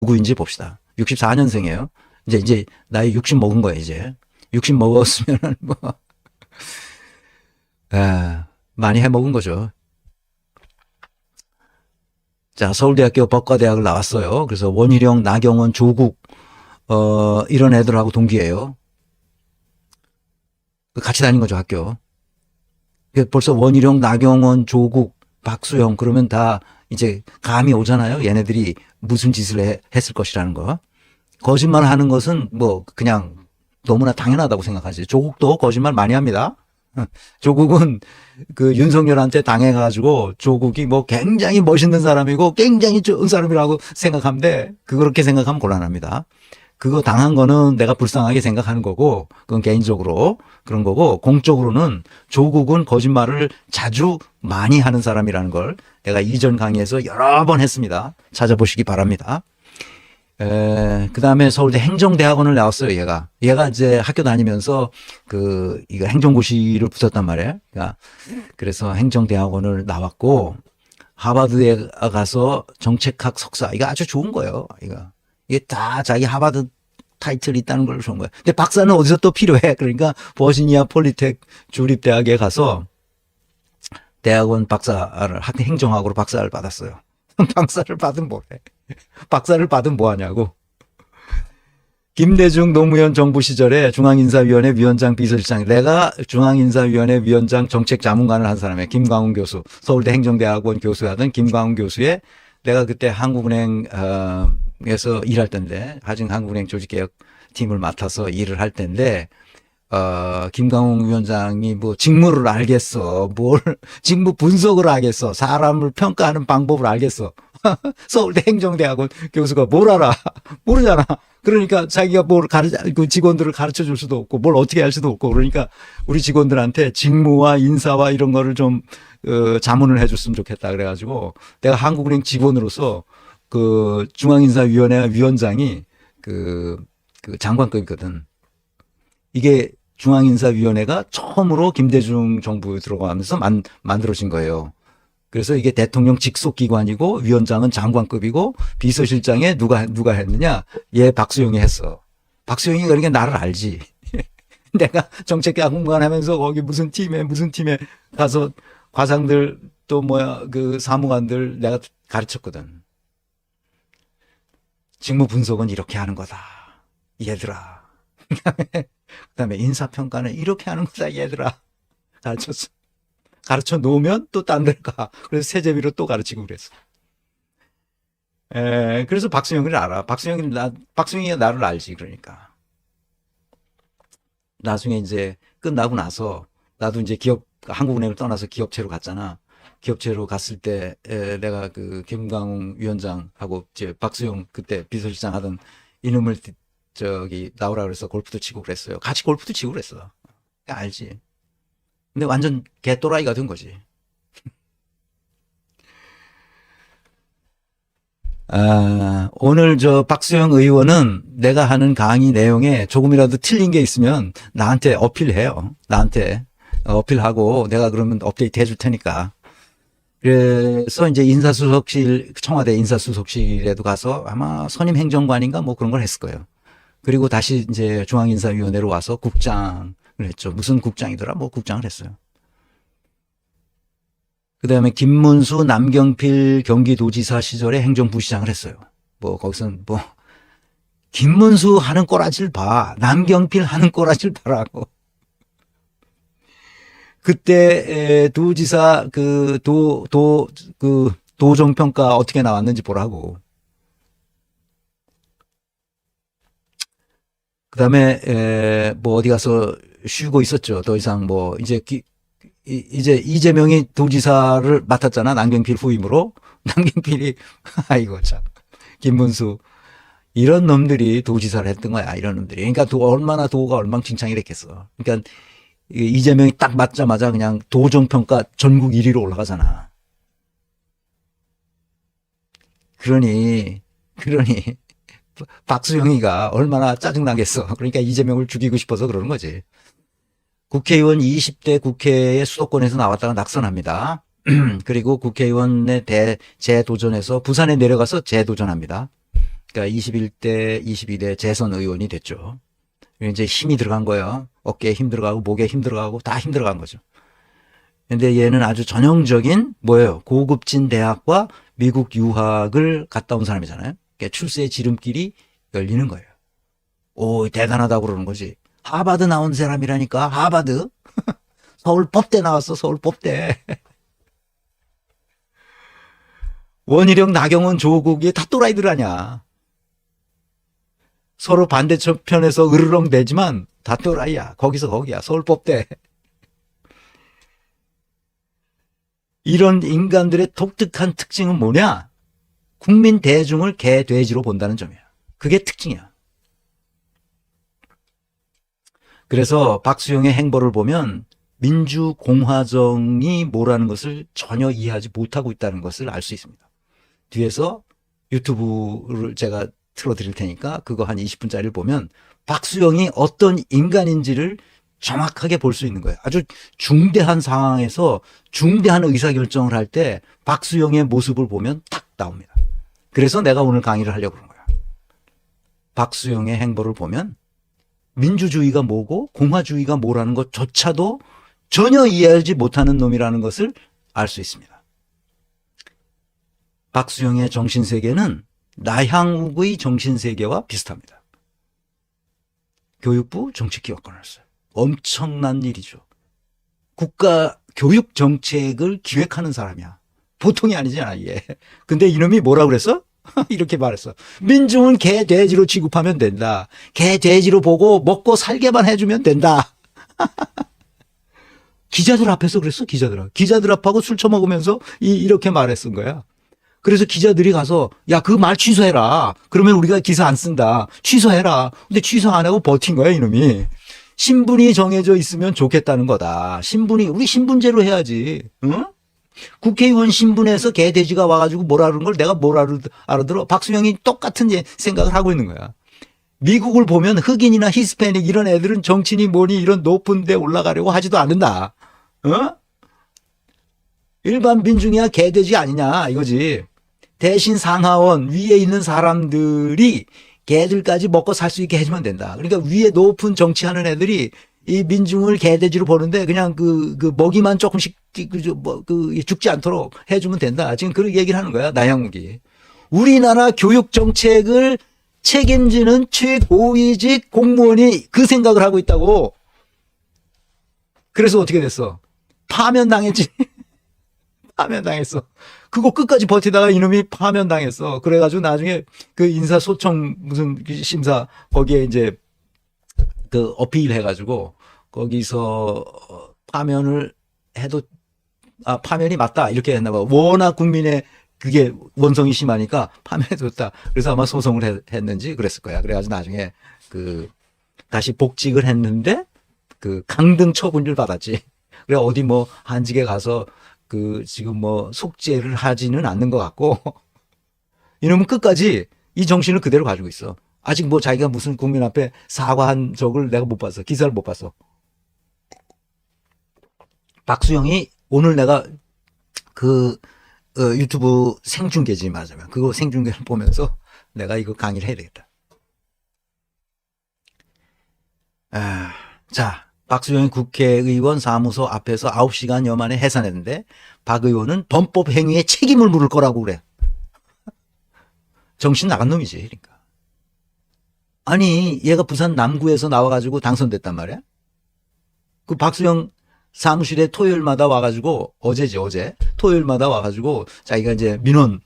누구인지 봅시다. 64년생이에요. 이제 나이 60 먹은 거예요, 이제. 60 먹었으면은 뭐, 많이 해 먹은 거죠. 자, 서울대학교 법과대학을 나왔어요. 그래서 원희룡, 나경원, 조국, 이런 애들하고 동기예요. 같이 다닌 거죠, 학교. 벌써 원희룡, 나경원, 조국, 박수영, 그러면 다 이제 감이 오잖아요. 얘네들이 무슨 짓을 했을 것이라는 거. 거짓말 하는 것은 뭐 그냥 너무나 당연하다고 생각하지. 조국도 거짓말 많이 합니다. 조국은 그 윤석열한테 당해가지고 조국이 뭐 굉장히 멋있는 사람이고 굉장히 좋은 사람이라고 생각하는데 그렇게 생각하면 곤란합니다. 그거 당한 거는 내가 불쌍하게 생각하는 거고 그건 개인적으로 그런 거고 공적으로는 조국은 거짓말을 자주 많이 하는 사람이라는 걸 내가 이전 강의에서 여러 번 했습니다. 찾아보시기 바랍니다. 그 다음에 서울대 행정대학원을 나왔어요, 얘가. 얘가 이제 학교 다니면서 이거 행정고시를 붙었단 말이에요. 그래서 행정대학원을 나왔고, 하버드에 가서 정책학 석사. 이거 아주 좋은 거예요, 이게 다 자기 하버드 타이틀이 있다는 걸 좋은 거예요. 근데 박사는 어디서 또 필요해? 그러니까 버지니아 폴리텍 주립대학에 가서 대학원 박사를, 행정학으로 박사를 받았어요. 박사를 받으면 뭐해? 박사를 받으면 뭐하냐고. 김대중 노무현 정부 시절에 중앙인사위원회 위원장 비서실장, 내가 중앙인사위원회 위원장 정책자문관을 한 사람이에요. 김광훈 교수, 서울대 행정대학원 교수하던 김광훈 교수의, 내가 그때 한국은행에서 일할 때인데, 한국은행 조직개혁팀을 맡아서 일을 할 때인데, 김광훈 위원장이 뭐 직무를 알겠어. 직무 분석을 알겠어. 사람을 평가하는 방법을 알겠어. 서울대 행정대학원 교수가 뭘 알아? 모르잖아. 그러니까 자기가 그 직원들을 가르쳐 줄 수도 없고, 뭘 어떻게 할 수도 없고, 그러니까 우리 직원들한테 직무와 인사와 이런 거를 좀, 자문을 해 줬으면 좋겠다. 그래가지고 내가 한국은행 직원으로서 중앙인사위원회 위원장이 그 장관급이거든. 이게 중앙인사위원회가 처음으로 김대중 정부 들어가면서 만들어진 거예요. 그래서 이게 대통령 직속 기관이고 위원장은 장관급이고 비서실장에 누가 했느냐? 얘 박수영이 했어. 박수영이 그러니까 나를 알지. 내가 정책야구관 하면서 거기 무슨 팀에 가서 과장들 또 그 사무관들 내가 가르쳤거든. 직무 분석은 이렇게 하는 거다. 얘들아. 그다음에 인사평가는 이렇게 하는 거다. 얘들아. 가르쳤어. 가르쳐 놓으면 또 딴 데를 가. 그래서 세제비로 또 가르치고 그랬어. 그래서 박수영이를 알아. 박수영이가 나를 알지, 그러니까. 나중에 이제 끝나고 나서, 나도 이제 한국은행을 떠나서 기업체로 갔잖아. 기업체로 갔을 때, 내가 김광웅 위원장하고, 박수영 그때 비서실장 하던 이놈을 나오라 그래서 골프도 치고 그랬어요. 같이 골프도 치고 그랬어. 알지. 근데 완전 개또라이가 된 거지. 오늘 박수영 의원은 내가 하는 강의 내용에 조금이라도 틀린 게 있으면 나한테 어필해요. 나한테 어필하고 내가 그러면 업데이트 해줄 테니까. 그래서 이제 청와대 인사수석실에도 가서 아마 선임 행정관인가 뭐 그런 걸 했을 거예요. 그리고 다시 이제 중앙인사위원회로 와서 국장을 했죠. 무슨 국장이더라? 뭐 국장을 했어요. 그 다음에 김문수, 남경필 경기도지사 시절에 행정부시장을 했어요. 거기서는 김문수 하는 꼬라지를 봐. 남경필 하는 꼬라지를 봐라고. 그때 도지사 도정평가 어떻게 나왔는지 보라고. 그 다음에 어디 가서 쉬고 있었죠. 더 이상 이제 이재명이 도지사를 맡았잖아. 남경필 후임으로. 남경필이 아이고 참. 김문수 이런 놈들이 도지사를 했던 거야. 이런 놈들이. 그러니까 얼마나 도가 엉망진창이 됐겠어. 그러니까 이재명이 딱 맞자마자 그냥 도정평가 전국 1위로 올라가잖아. 그러니 박수영이가 얼마나 짜증나겠어. 그러니까 이재명을 죽이고 싶어서 그러는 거지. 국회의원 20대 국회의 수도권에서 나왔다가 낙선합니다. 그리고 국회의원의 재도전에서 부산에 내려가서 재도전합니다. 그러니까 21대, 22대 재선 의원이 됐죠. 이제 힘이 들어간 거예요. 어깨에 힘 들어가고 목에 힘 들어가고 다 힘 들어간 거죠. 근데 얘는 아주 전형적인 뭐예요? 고급진 대학과 미국 유학을 갔다 온 사람이잖아요. 그러니까 출세의 지름길이 열리는 거예요. 오, 대단하다고 그러는 거지. 하버드 나온 사람이라니까, 하버드. 서울 법대 나왔어, 서울 법대. 원희룡, 나경원, 조국이 다 또라이들 아니야. 서로 반대편에서 으르렁 대지만 다 또라이야. 거기서 거기야. 서울 법대. 이런 인간들의 독특한 특징은 뭐냐? 국민 대중을 개, 돼지로 본다는 점이야. 그게 특징이야. 그래서 박수영의 행보를 보면 민주공화정이 뭐라는 것을 전혀 이해하지 못하고 있다는 것을 알 수 있습니다. 뒤에서 유튜브를 제가 틀어드릴 테니까 그거 한 20분짜리를 보면 박수영이 어떤 인간인지를 정확하게 볼 수 있는 거예요. 아주 중대한 상황에서 중대한 의사결정을 할 때 박수영의 모습을 보면 딱 나옵니다. 그래서 내가 오늘 강의를 하려고 그런 거야. 박수영의 행보를 보면 민주주의가 뭐고 공화주의가 뭐라는 것조차도 전혀 이해하지 못하는 놈이라는 것을 알 수 있습니다. 박수영의 정신세계는 나향욱의 정신세계와 비슷합니다. 교육부 정책기획관을 했어요. 엄청난 일이죠. 국가 교육 정책을 기획하는 사람이야. 보통이 아니잖아, 이게. 근데 이놈이 뭐라 그랬어? 이렇게 말했어. 민중은 개, 돼지로 취급하면 된다. 개, 돼지로 보고 먹고 살게만 해주면 된다. 기자들 앞에서 그랬어, 기자들 앞하고 술 처먹으면서 이렇게 말했은 거야. 그래서 기자들이 가서 야, 그 말 취소해라. 그러면 우리가 기사 안 쓴다. 취소해라. 근데 취소 안 하고 버틴 거야, 이놈이. 신분이 정해져 있으면 좋겠다는 거다. 우리 신분제로 해야지. 응? 국회의원 신분에서 개돼지가 와가지고 뭐라 그러는 걸 내가 뭐라 알아들어? 박수영이 똑같은 생각을 하고 있는 거야. 미국을 보면 흑인이나 히스패닉 이런 애들은 정치니 뭐니 이런 높은 데 올라가려고 하지도 않는다. 어? 일반 민중이야 개돼지 아니냐 이거지. 대신 상하원 위에 있는 사람들이 개들까지 먹고 살 수 있게 해주면 된다. 그러니까 위에 높은 정치하는 애들이 이 민중을 개돼지로 보는데 그냥 그 먹이만 조금씩 죽지 않도록 해주면 된다. 지금 그런 얘기를 하는 거야, 나향욱이. 우리나라 교육 정책을 책임지는 최고위직 공무원이 그 생각을 하고 있다고. 그래서 어떻게 됐어? 파면당했지. 파면당했어. 그거 끝까지 버티다가 이놈이 파면당했어. 그래가지고 나중에 그 인사소청 무슨 심사 거기에 이제 그 어필 해가지고 거기서 파면을 해도 파면이 맞다 이렇게 했나 봐. 워낙 국민의 그게 원성이 심하니까 파면해줬다. 그래서 아마 소송을 했는지 그랬을 거야. 그래가지고 나중에 다시 복직을 했는데 강등 처분을 받았지. 그래 어디 뭐 한직에 가서 지금 뭐 속죄를 하지는 않는 것 같고 이놈은 끝까지 이 정신을 그대로 가지고 있어. 아직 뭐 자기가 무슨 국민 앞에 사과한 적을 내가 못 봤어. 기사를 못 봤어. 박수영이 오늘 내가 유튜브 생중계지 맞으면 그거 생중계를 보면서 내가 이거 강의를 해야 되겠다. 자, 박수영이 국회의원 사무소 앞에서 9시간여 만에 해산했는데 박 의원은 범법 행위에 책임을 물을 거라고 그래. 정신 나간 놈이지. 그러니까. 아니 얘가 부산 남구에서 나와가지고 당선됐단 말이야. 그 박수영 사무실에 토요일마다 와가지고 어제 토요일마다 와가지고 자기가 이제 민원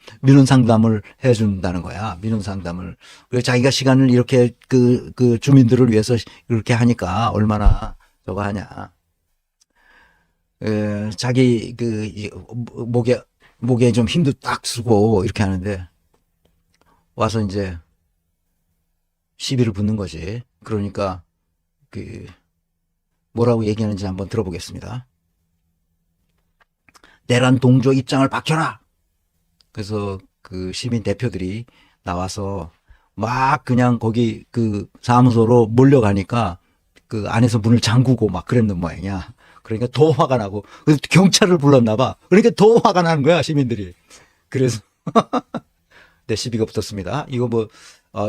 상담을 해준다는 거야. 민원 상담을. 그래서 자기가 시간을 이렇게 그 주민들을 위해서 이렇게 하니까 얼마나 저거 하냐. 자기 목에 좀 힘도 딱 쓰고 이렇게 하는데 와서 이제 시비를 붙는 거지. 그러니까 뭐라고 얘기하는지 한번 들어보겠습니다. 내란 동조 입장을 밝혀라. 그래서 그 시민 대표들이 나와서 막 그냥 거기 그 사무소로 몰려가니까 그 안에서 문을 잠그고 막 그랬는 모양이야. 그러니까 더 화가 나고 그래서 경찰을 불렀나 봐. 그러니까 더 화가 나는 거야 시민들이. 그래서 네, 시비가 붙었습니다. 이거 뭐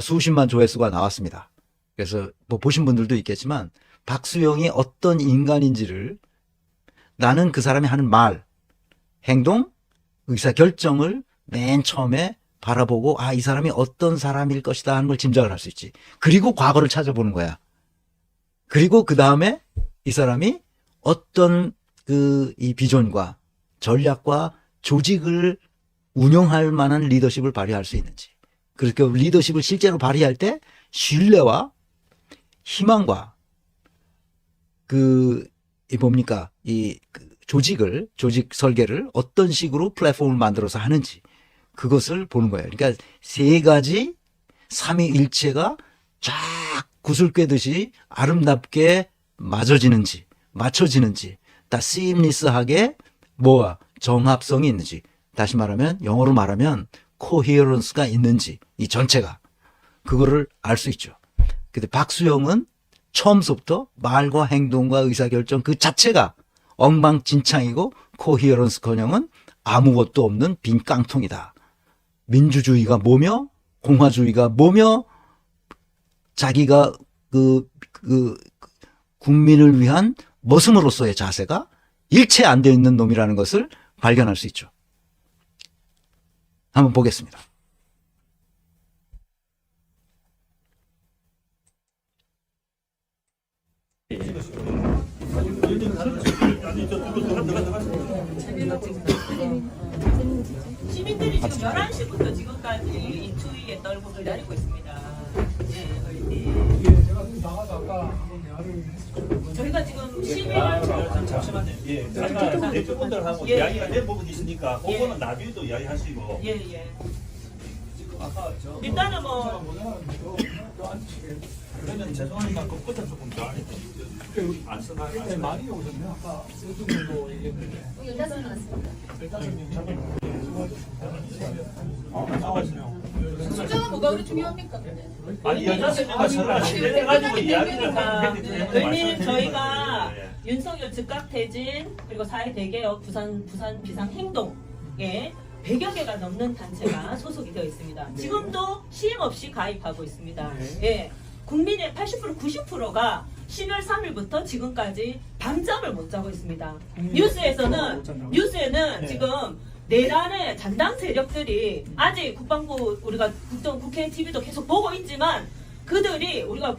수십만 조회수가 나왔습니다. 그래서 뭐 보신 분들도 있겠지만 박수영이 어떤 인간인지를 나는 그 사람이 하는 말, 행동, 의사결정을 맨 처음에 바라보고 이 사람이 어떤 사람일 것이다 하는 걸 짐작을 할 수 있지. 그리고 과거를 찾아보는 거야. 그리고 그 다음에 이 사람이 어떤 이 비전과 전략과 조직을 운영할 만한 리더십을 발휘할 수 있는지. 그렇게 리더십을 실제로 발휘할 때 신뢰와 희망과 조직 설계를 어떤 식으로 플랫폼을 만들어서 하는지 그것을 보는 거예요. 그러니까 세 가지 삼위일체가 쫙 구슬 꿰듯이 아름답게 맞춰지는지 다 시임리스하게 정합성이 있는지, 다시 말하면 영어로 말하면 코헤런스가 있는지, 이 전체가 그거를 알 수 있죠. 근데 박수영은 처음부터 말과 행동과 의사결정 그 자체가 엉망진창이고 코헤런스커녕은 아무것도 없는 빈 깡통이다. 민주주의가 뭐며 공화주의가 뭐며 자기가 국민을 위한 머슴으로서의 자세가 일체 안 되어 있는 놈이라는 것을 발견할 수 있죠. 한번 보겠습니다. 시민들이 지금 11시부터 지금까지 이 추위에 떨고 기다리고 있습니다. 저희가 지금 잠시만요. 예. 아까 대표분들하고 이야기가 된 부분이 있으니까 그거는 나중에 또 이야기하시고. 예. 일단은 그러면 죄송하니까 그것부터 조금 더 안 써가지고. 많이 오셨네. 아까 세종도 얘기했는데. 15명. 숫자가 뭐가 그리 중요합니까? 근데? 아니 15명가 서로 해가지고 이야기를 하는 게 의미는 저희가 윤석열 즉각 퇴진 그리고 4.1 대개혁 부산 비상행동에 100여 개가 넘는 단체가 소속이 되어 있습니다. 지금도 쉼 없이 가입하고 있습니다. 예, 국민의 80% 90%가 10월 3일부터 지금까지 밤잠을 못 자고 있습니다. 뉴스에는 지금 내란의 잔당 세력들이 아직 국방부 우리가 국회 TV도 계속 보고 있지만 그들이 우리가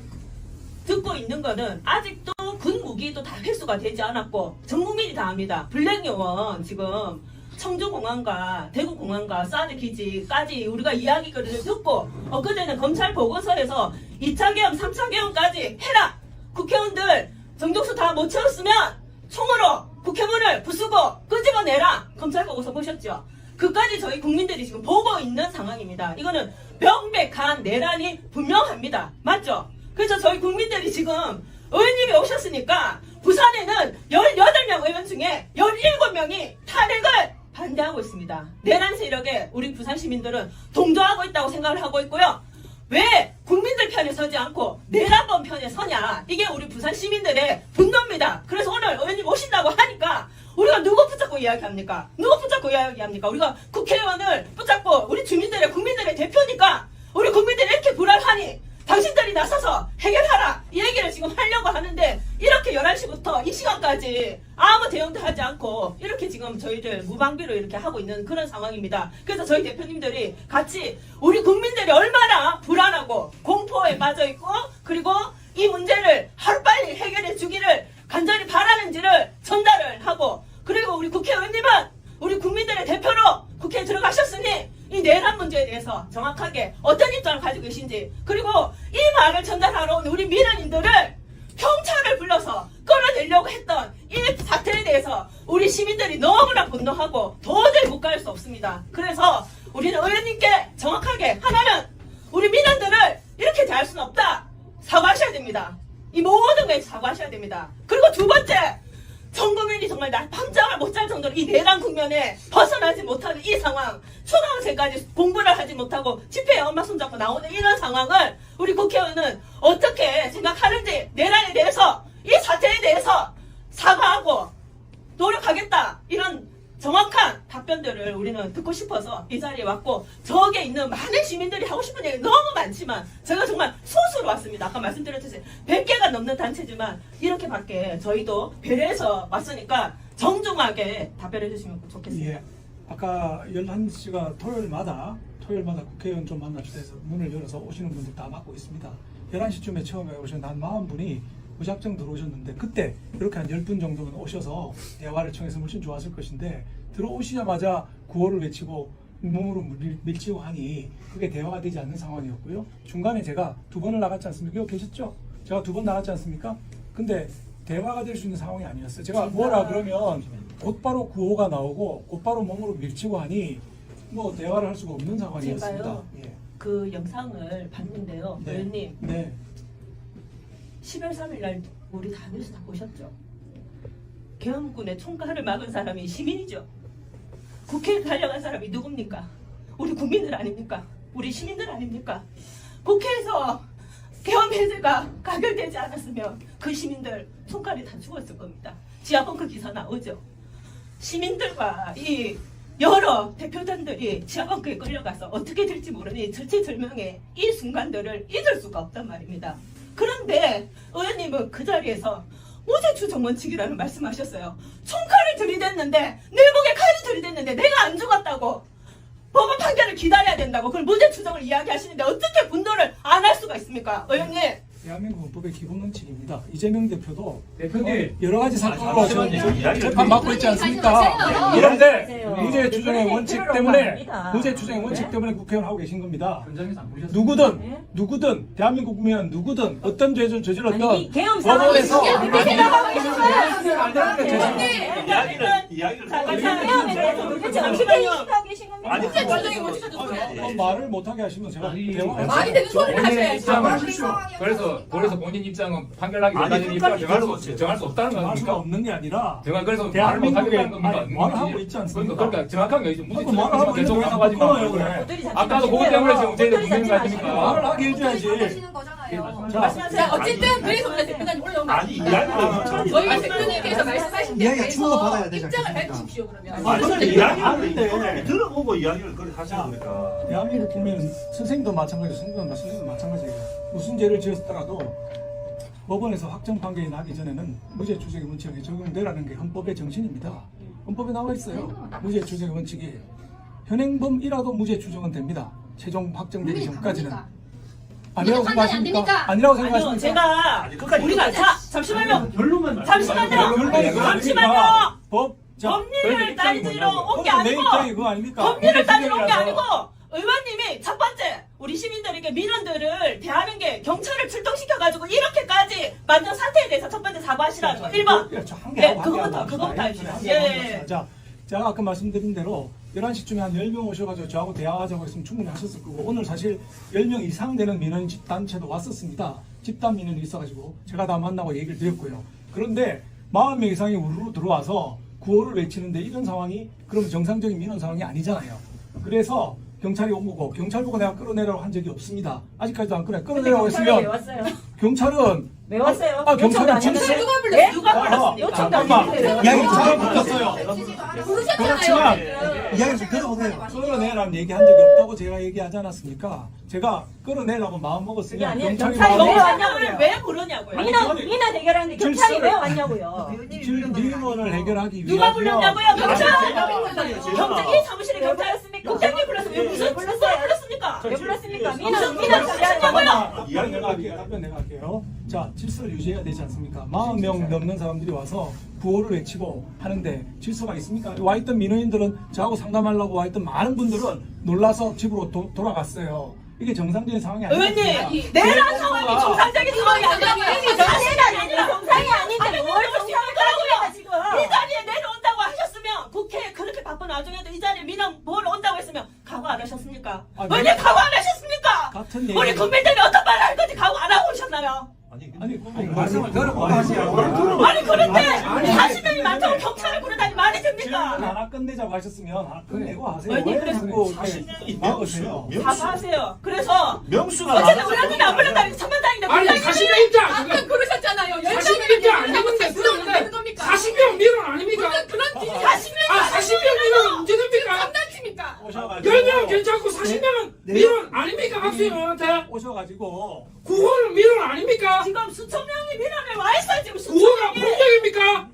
듣고 있는 거는 아직도 군 무기도 다 회수가 되지 않았고 전 국민이 다 압니다. 블랙요원 지금 청주공항과 대구공항과 사드 기지까지 우리가 이야기거리를 듣고 엊그제는 검찰 보고서에서 2차 계엄 3차 계엄까지 해라. 국회의원들 정족수 다 못 채웠으면 총으로 국회문을 부수고 끄집어내라. 검찰 보고서 보셨죠? 그까지 저희 국민들이 지금 보고 있는 상황입니다. 이거는 명백한 내란이 분명합니다. 맞죠? 그래서 저희 국민들이 지금 의원님이 오셨으니까 부산에는 18명 의원 중에 17명이 탄핵을 반대하고 있습니다. 내란 세력에 우리 부산 시민들은 동조하고 있다고 생각을 하고 있고요. 왜 국민들 편에 서지 않고 내란범 편에 서냐, 이게 우리 부산 시민들의 분노입니다. 그래서 오늘 의원님 오신다고 하니까 우리가 누구 붙잡고 이야기합니까? 우리가 국회의원을 붙잡고 우리 주민들의 국민들의 대표니까 우리 국민들이 이렇게 불안하니 당신들이 나서서 해결하라, 이 얘기를 지금 하려고 하는데 이렇게 11시부터 이 시간까지 아무 대응도 하지 않고 이렇게 지금 저희를 무방비로 이렇게 하고 있는 그런 상황입니다. 그래서 저희 대표님들이 같이 우리 국민들이 얼마나 불안하고 공포에 빠져있고 그리고 이 문제를 하루빨리 해결해 주기를 간절히 바라는지를 전달을 하고, 그리고 우리 국회의원님은 우리 국민들의 대표로 국회에 들어가셨으니 이 내란 문제에 대해서 정확하게 어떤 입장을 가지고 계신지, 그리고 이 말을 전달하러 온 우리 민원인들을 경찰을 불러서 끌어내려고 했던 이 사태에 대해서 우리 시민들이 너무나 분노하고 도저히 묵과할 수 없습니다. 그래서 우리는 의원님께 정확하게, 하나는 우리 민원들을 이렇게 대할 수는 없다, 사과하셔야 됩니다. 이 모든 거에 사과하셔야 됩니다. 그리고 두 번째, 전 국민이 정말 밤잠을 못 잘 정도로 이 내란 국면에 벗어나지 못하는 이 상황, 초등학생까지 공부를 하지 못하고 집회에 엄마 손잡고 나오는 이런 상황을 우리 국회의원은 어떻게 생각하는지, 내란에 대해서 이 사태에 대해서 사과하고 노력하겠다, 이런 정확한 답변들을 우리는 듣고 싶어서 이 자리에 왔고, 저기에 있는 많은 시민들이 하고 싶은 얘기 너무 많지만 제가 정말 소수로 왔습니다. 아까 말씀드렸듯이 100개가 넘는 단체지만 이렇게밖에 저희도 배려해서 왔으니까 정중하게 답변해 주시면 좋겠습니다. 예. 아까 11시가 토요일마다 국회의원 좀 만납시다 해서 문을 열어서 오시는 분들 다 막고 있습니다. 11시쯤에 처음에 오신 한 40분이 무작정 들어오셨는데, 그때 이렇게 한 10분 정도는 오셔서 대화를 청해서 훨씬 좋았을 것인데, 들어오시자마자 구호를 외치고 몸으로 밀치고 하니 그게 대화가 되지 않는 상황이었고요. 중간에 제가 2번을 나갔지 않습니까? 여기 계셨죠? 제가 2번 나갔지 않습니까? 근데 대화가 될 수 있는 상황이 아니었어요. 제가 뭐라 그러면 곧바로 구호가 나오고 곧바로 몸으로 밀치고 하니 뭐 대화를 할 수가 없는 상황이었습니다. 제가요, 예. 그 영상을 봤는데요. 네. 의원님, 네. 10월 3일 날 우리 다 뉴스 다 보셨죠? 계엄군의 총칼을 막은 사람이 시민이죠. 국회에 달려간 사람이 누굽니까? 우리 국민들 아닙니까? 우리 시민들 아닙니까? 국회에서 계엄 해제가 가결되지 않았으면 그 시민들 총칼이 다 죽었을 겁니다. 지하벙커 기사 나오죠. 시민들과 이 여러 대표단들이 지하벙커에 끌려가서 어떻게 될지 모르니 절체절명의 이 순간들을 잊을 수가 없단 말입니다. 그런데 의원님은 그 자리에서 무죄 추정 원칙이라는 말씀하셨어요. 총칼을 들이댔는데, 내 목에 칼을 들이댔는데 내가 안 죽었다고, 법원 판결을 기다려야 된다고, 그걸 무죄 추정을 이야기하시는데 어떻게 분노를 안 할 수가 있습니까? 의원님, 대한민국 헌법의 기본 원칙입니다. 이재명 대표도 대표님. 여러 가지 사건으로 잠시만요. 재판 받고 있지 않습니까? 그런데 무죄 추정의 원칙 때문에 국회의원 하고 계신 겁니다. 현장에서 안 보셨어요? 누구든 대한민국 국민은 누구든 어떤 죄를 저질렀던 계엄 법원에서 이야기를 잠시만요. 아니 무죄 추정이 못 지켜줬어요. 말을 못하게 하시면 제가 아니, 대화 말이 되는 소리를 본인의 하셔야지. 입장은 그래서 본인 입장은 판결하기 전까지는 입장을 정할 수 없다는 거 정할 수가 아닙니까? 없는 게 아니라 그래서 말을 대한민국에 못하겠다는 겁니까? 아니, 말을 하고 있지 않습니까? 그러니까 정확하게 이제 무죄 말을 하고 추정 있는데 대통령 가지고 바꿔요, 그래. 아까도 그것 때문에 지금 저희들 문제인 거 말을 아닙니까? 하게 해줘야지. 하시는 거잖아요. 자, 자, 어쨌든 그래서 우리가 대표단이 올라온 거 아니 아닙니까? 이야기를 저희 대표님께서 말씀하신 데 이야기가 대해서 주고받아야 되지 입장을 않겠습니까? 밝히십시오 그러면. 아니 이야기를 이야기를 들어보고 이야기를 그렇게 하시는 거니까. 대한민국 국민은 선생도 마찬가지고 선생도 마찬가지예요. 무슨 죄를 지었더라도 법원에서 확정 판결이 나기 전에는 무죄 추정의 원칙이 적용되라는 게 헌법의 정신입니다. 헌법에 나와 있어요. 무죄 추정의 원칙이 현행범이라도 무죄 추정은 됩니다. 최종 확정되기 전까지는. 아니라고 생각하십니까? 아니라고 아니요, 생각하십니까? 제가 아니, 끝까지 우리가 잠시만요. 결론만 잠시만요. 결론이 잠시만요. 법, 자, 법리를 따지러 온 게 그건 내 입장이 아니고, 그거 아닙니까? 법리를 따지러 온 게 무죄 아니고, 추정이라서. 의원님이 첫 번째 우리 시민들에게 민원들을 대하는 게 경찰을 출동시켜가지고 이렇게까지 만든 사태에 대해서 첫 번째 사과하시라죠. 1번. 네, 그거부터 해주세요. 예. 자, 제가 아까 말씀드린 대로 11시쯤에 한 10명 오셔가지고 저하고 대화하자고 했으면 충분히 하셨을 거고, 오늘 사실 10명 이상 되는 민원 집단체도 왔었습니다. 집단 민원이 있어가지고 제가 다 만나고 얘기를 드렸고요. 그런데 40명 이상이 우르르 들어와서 구호를 외치는데 이런 상황이 그럼 정상적인 민원 상황이 아니잖아요. 그래서 경찰이 온 거고, 경찰 보고 내가 끌어내라고 한 적이 없습니다. 아직까지도 안 끌어내라고 했으면 왔어요? 경찰은 왜 왔어요? 경찰은 진실 누가 불렀어요? 누가 불렀습니까? 요청도 안 잠깐만. 했는데. 이야기 잠깐만 좀 붙었어요. 부르셨잖아요. 이야기 좀 들어보세요. 끌어내라는 얘기한 적이 없다고 제가 얘기하지 않았습니까? 제가 끌어내라고 마음 먹었으면 경찰이 경찰이 왜 마음 왔냐고요? 왜 부르냐고요? 민원 해결하는데 경찰이 왜 왔냐고요? 민원을 해결하기 위해서 누가 불렀냐고요? 경찰! 경찰! 경찰이 사무실에 경찰이었습니까? 국장님 불렀어요. 왜 무슨 불렀습니까? 왜 불렀습니까? 무슨 민원 처리하냐고요? 이야기 내가 할게요. 답변 내가 할게요. 자, 질서를 유지해야 되지 않습니까? 40명 넘는 사람들이 와서 구호를 외치고 하는데 질서가 있습니까? 와있던 민원인들은 저하고 상담하려고 와있던 많은 분들은 놀라서 집으로 돌아갔어요. 이게 정상적인 상황이 아니에요. 의원님, 내란 상황이 정상적인 상황이 아니라고요. 정상이 아닌데 뭘 정상이라고요 지금? 이 자리에 내려온다고 하셨으면, 국회에 그렇게 바쁜 와중에도 이 자리에 민원 보러 온다고 했으면 각오 안 하셨습니까? 아니, 왜 각오 안 하셨습니까? 같은 얘기. 우리 국민들이 어떤 말을 할 건지 각오 안 하고 오셨나요? 아니, 말씀을 들어보고 하시죠. 아니 그런데 40명이 많다고 경찰을 부르다니 말이 질문 됩니까? 하나 끝내자고 하셨으면 하나 끝내고 하세요. 아니, 왜 그래서 자꾸 이렇게 40명이 막으세요? 사과하세요. 그래서 명수가 어쨌든 의원님이 안 불렀다니 천만다행인데 아니 의원님이 40명 입장! 아까 그러셨잖아요. 40명 입장 안 되는데 부정은 되는 겁니까? 40명 민원 아닙니까? 그런 40명 민원 문제 됩니까? 장난칩니까? 오셔가지고 10명은 괜찮고 40명은 네. 민원 아닙니까? 박수영한테 오셔가지고 구호는 민원 아닙니까? 지금 수천 명이 민원을 와 있어요. 지금 수천 구호가 명이. 폭력입니까?